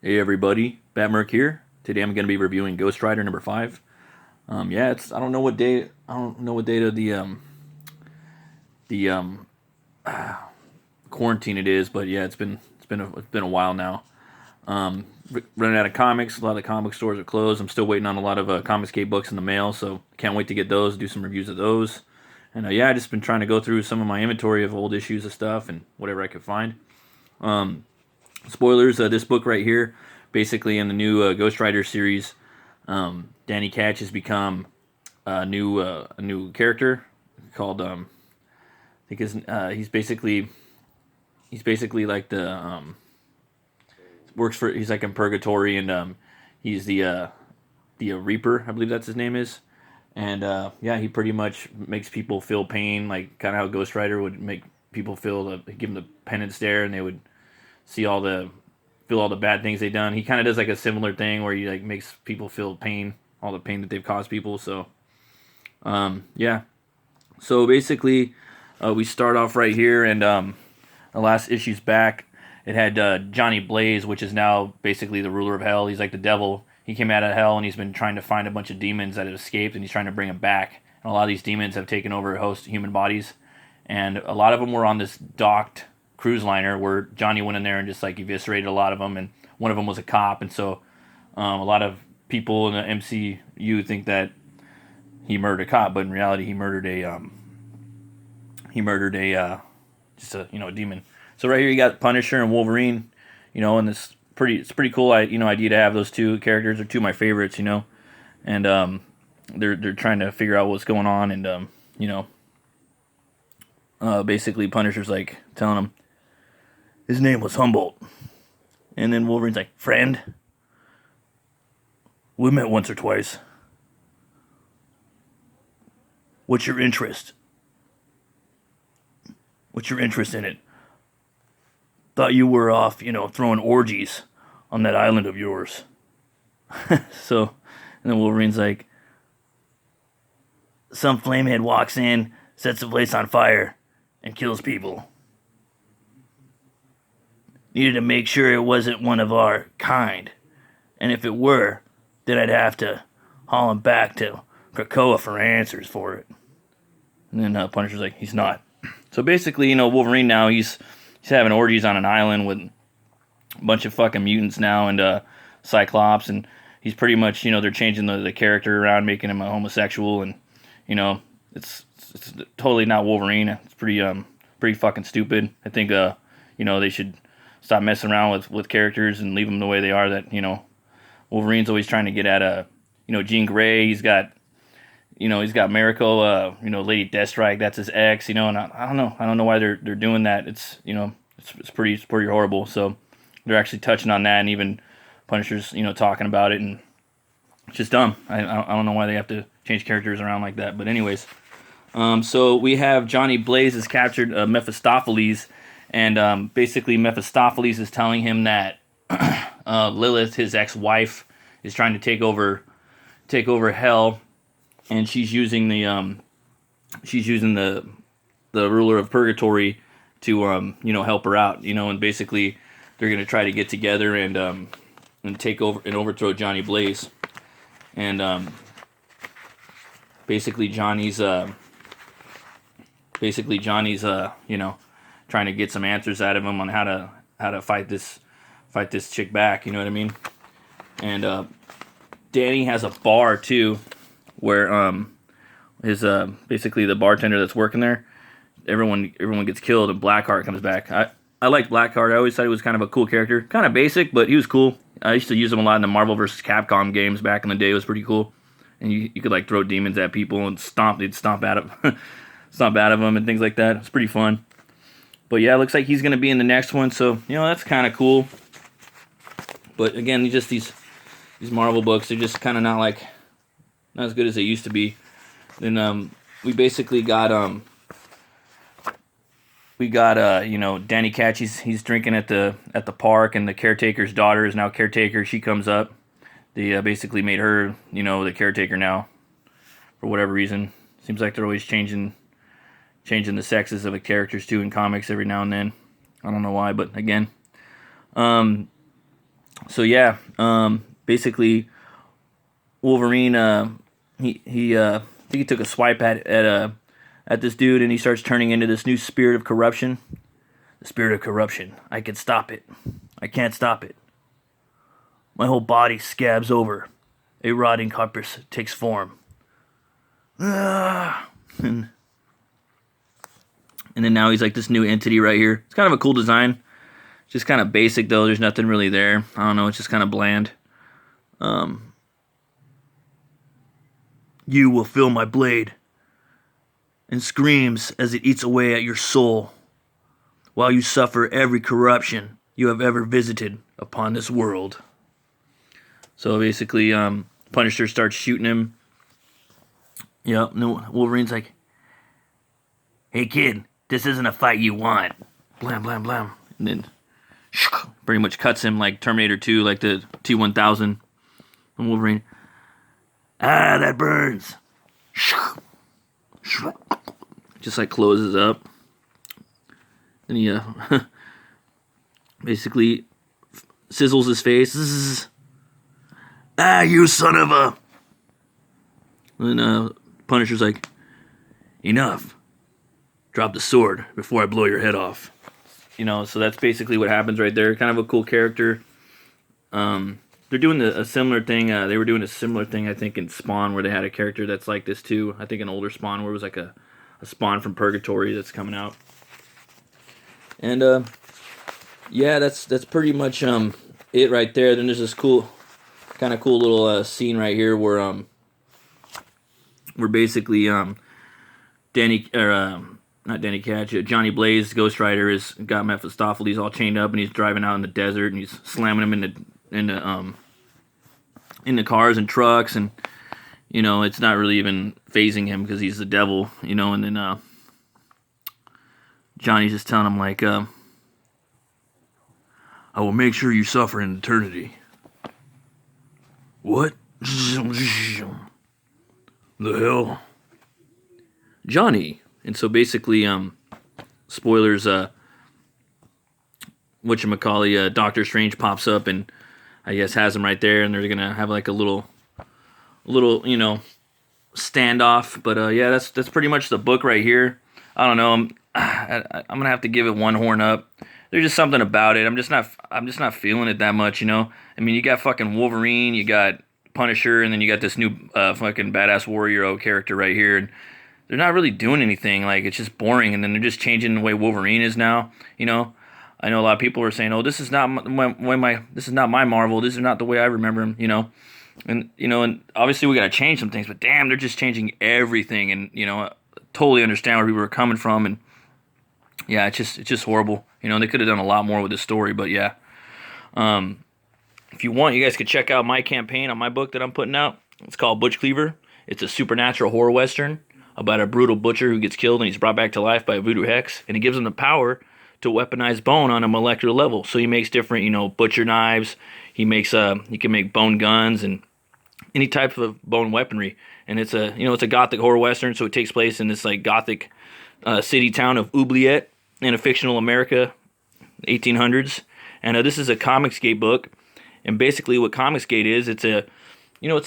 Hey everybody, Batmerk here. Today I'm going to be reviewing Ghost Rider number 5. Yeah, it's I don't know what date of the quarantine it is, but yeah, it's been a while now. Running out of comics. A lot of the comic stores are closed. I'm still waiting on a lot of Comicsgate books in the mail, so can't wait to get those. Do some reviews of those. And yeah, I just been trying to go through some of my inventory of old issues of stuff and whatever I could find. Spoilers, this book right here, basically in the new Ghost Rider series, Danny Ketch has become a new character called I think he's basically like the works for he's like in purgatory, and he's the Reaper, I believe that's his name is. And yeah, he pretty much makes people feel pain, like kind of how Ghost Rider would make people feel, give them the penance stare, and they would see feel all the bad things they've done. He kind of does like a similar thing where he like makes people feel pain, all the pain that they've caused people. So yeah. So basically, we start off right here, and the last issue's back. It had Johnny Blaze, which is now basically the ruler of hell. He's like the devil. He came out of hell, and he's been trying to find a bunch of demons that have escaped, and he's trying to bring them back. And a lot of these demons have taken over a host of human bodies, and a lot of them were on this docked cruise liner where Johnny went in there and just like eviscerated a lot of them. And one of them was a cop, and so a lot of people in the MCU think that he murdered a cop, but in reality, he murdered a just a demon. So right here you got Punisher and Wolverine, and it's pretty cool idea to have those two characters. They're two of my favorites, and they're trying to figure out what's going on, and basically Punisher's like telling him his name was Humboldt, and then Wolverine's like, friend, we met once or twice. What's your interest? What's your interest in it? Thought you were off, throwing orgies on that island of yours. So, and then Wolverine's like, some flamehead walks in, sets the place on fire, and kills people. Needed to make sure it wasn't one of our kind. And if it were, then I'd have to haul him back to Krakoa for answers for it. And then Punisher's like, he's not. So basically, Wolverine now, he's having orgies on an island with a bunch of fucking mutants now, and Cyclops, and he's pretty much, they're changing the character around, making him a homosexual, and, it's totally not Wolverine. It's pretty fucking stupid. I think, they should stop messing around with characters and leave them the way they are. That, Wolverine's always trying to get at, Jean Grey. He's got Miracle, Lady Deathstrike, that's his ex, and I don't know why they're doing that. It's pretty horrible. So they're actually touching on that, and even Punisher's, talking about it, and it's just dumb. I don't know why they have to change characters around like that. But anyways, so we have Johnny Blaze has captured Mephistopheles, and basically Mephistopheles is telling him that Lilith, his ex-wife, is trying to take over hell. And she's using the ruler of purgatory to help her out, and basically they're gonna try to get together and take over and overthrow Johnny Blaze, and basically Johnny's trying to get some answers out of him on how to fight this chick back, you know what I mean? And Danny has a bar too, where his basically the bartender that's working there, everyone gets killed, and Blackheart comes back. I liked Blackheart. I always thought he was kind of a cool character, kind of basic, but he was cool. I used to use him a lot in the Marvel vs. Capcom games back in the day. It was pretty cool, and you could like throw demons at people and they'd stomp out of them and things like that. It's pretty fun. But yeah, it looks like he's gonna be in the next one, so that's kind of cool. But again, these Marvel books, they're just kind of not as good as they used to be. Then we basically got Danny Ketch. He's drinking at the park, and the caretaker's daughter is now caretaker. She comes up. They basically made her the caretaker now for whatever reason. Seems like they're always changing the sexes of the characters too in comics every now and then. I don't know why, but again, So yeah, basically Wolverine, I think he took a swipe at this dude, and he starts turning into this new spirit of corruption. The spirit of corruption. I can stop it. I can't stop it. My whole body scabs over. A rotting carcass takes form. Ah. And then now he's like this new entity right here. It's kind of a cool design. Just kind of basic though. There's nothing really there. I don't know. It's just kind of bland. You will feel my blade, and screams as it eats away at your soul, while you suffer every corruption you have ever visited upon this world. So basically, Punisher starts shooting him. Yep, no, Wolverine's like, hey kid, this isn't a fight you want. Blam, blam, blam. And then pretty much cuts him like Terminator 2, like the T-1000. And Wolverine, ah, that burns. Just like closes up. And he basically sizzles his face. Ah, you son of a... And Punisher's like, enough. Drop the sword before I blow your head off. You know, so that's basically what happens right there. Kind of a cool character. They're doing a similar thing. They were doing a similar thing, I think, in Spawn, where they had a character that's like this too. I think an older Spawn, where it was like a Spawn from Purgatory that's coming out. And yeah, that's pretty much it right there. Then there's this kind of cool little scene right here where basically Johnny Blaze, Ghost Rider, has got Mephistopheles all chained up, and he's driving out in the desert, and he's slamming him into cars and trucks, and you know, it's not really even phasing him because he's the devil, you know. And then Johnny's just telling him like, I will make sure you suffer in eternity. What? The hell? Johnny. And so basically, spoilers, whatchamacallit, Doctor Strange pops up and I guess has him right there, and they're gonna have like a little, you know, standoff. But yeah, that's pretty much the book right here. I don't know. I'm gonna have to give it one horn up. There's just something about it. I'm just not feeling it that much, you know. I mean, you got fucking Wolverine, you got Punisher, and then you got this new fucking badass warrior character right here, and they're not really doing anything. Like, it's just boring, and then they're just changing the way Wolverine is now, you know. I know a lot of people are saying, "Oh, this is not this is not my Marvel. This is not the way I remember him," you know. And you know, and obviously we got to change some things, but damn, they're just changing everything, and you know, I totally understand where people are coming from, and yeah, it's just horrible. You know, they could have done a lot more with this story, but yeah. If you want, you guys could check out my campaign on my book that I'm putting out. It's called Butch Cleaver. It's a supernatural horror western about a brutal butcher who gets killed and he's brought back to life by a voodoo hex, and he gives him the power to weaponize bone on a molecular level. So he makes different, you know, butcher knives. He can make bone guns and any type of bone weaponry. And it's a gothic horror western, so it takes place in this like gothic city town of Oubliette in a fictional America, 1800s. And this is a Comicsgate book. And basically what Comicsgate is, it's a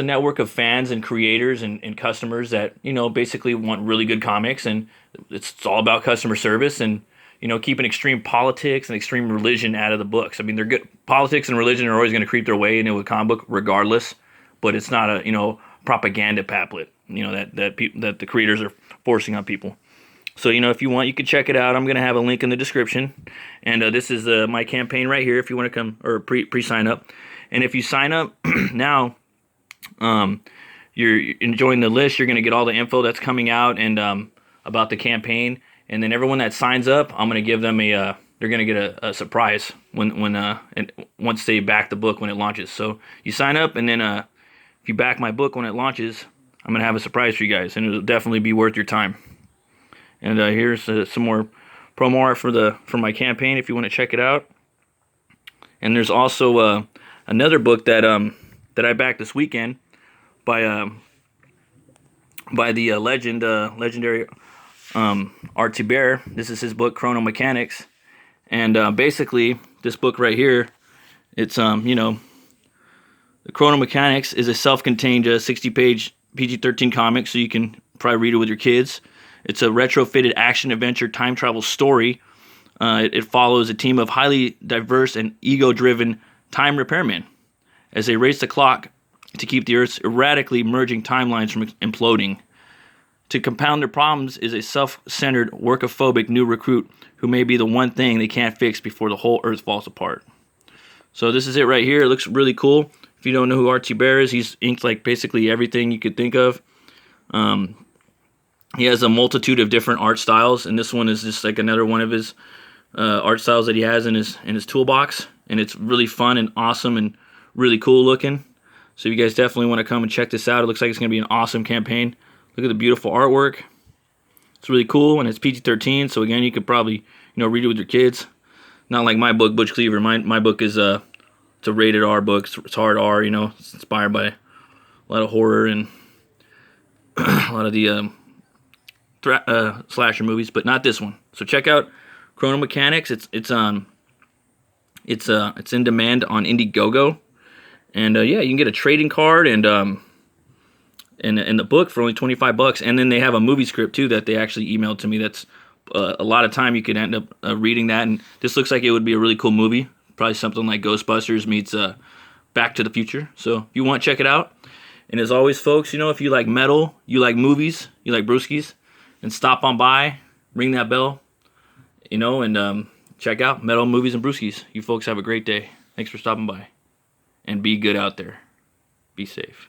network of fans and creators and customers that, you know, basically want really good comics, and it's all about customer service and, you know, keeping extreme politics and extreme religion out of the books. I mean, they're good. Politics and religion are always going to creep their way into a comic book regardless, but it's not a, you know, propaganda pamphlet, you know, that the creators are forcing on people. So, you know, if you want, you can check it out. I'm going to have a link in the description. And this is my campaign right here if you want to come or pre-sign up. And if you sign up now, you're enjoying the list. You're going to get all the info that's coming out and about the campaign. And then everyone that signs up, I'm going to give them they're going to get a surprise once they back the book when it launches. So you sign up, and then if you back my book when it launches, I'm going to have a surprise for you guys, and it'll definitely be worth your time. And here's some more promo art for my campaign if you want to check it out. And there's also another book that I backed this weekend by the legendary Art Bear. This is his book, Chrono Mechanics. And basically, this book right here It's you know, the Chrono Mechanics is a self-contained 60-page PG-13 comic, so you can probably read it with your kids. It's a retrofitted action-adventure time travel story. It follows a team of highly diverse and ego-driven time repairmen as they race the clock to keep the Earth's erratically merging timelines from imploding. To compound their problems is a self-centered, workophobic new recruit who may be the one thing they can't fix before the whole Earth falls apart. So this is it right here. It looks really cool. If you don't know who Archie Bear is, he's inked like basically everything you could think of. He has a multitude of different art styles, and this one is just like another one of his art styles that he has in his toolbox. And it's really fun and awesome and really cool looking. So you guys definitely want to come and check this out. It looks like it's going to be an awesome campaign. Look at the beautiful artwork. It's really cool, and it's PG-13. So again, you could probably read it with your kids. Not like my book, Butch Cleaver. My book is it's a rated R book. It's hard R. It's inspired by a lot of horror and a lot of the slasher movies, but not this one. So check out Chrono Mechanics. It's in demand on Indiegogo, and yeah, you can get a trading card and the book for only $25, and then they have a movie script too that they actually emailed to me. That's a lot of time you could end up reading that, and this looks like it would be a really cool movie. Probably something like Ghostbusters meets Back to the Future. So if you want, check it out. And as always, folks, if you like metal, you like movies, you like brewskis, then stop on by, ring that bell, and check out Metal, Movies, and Brewskis. You folks have a great day. Thanks for stopping by. And be good out there. Be safe.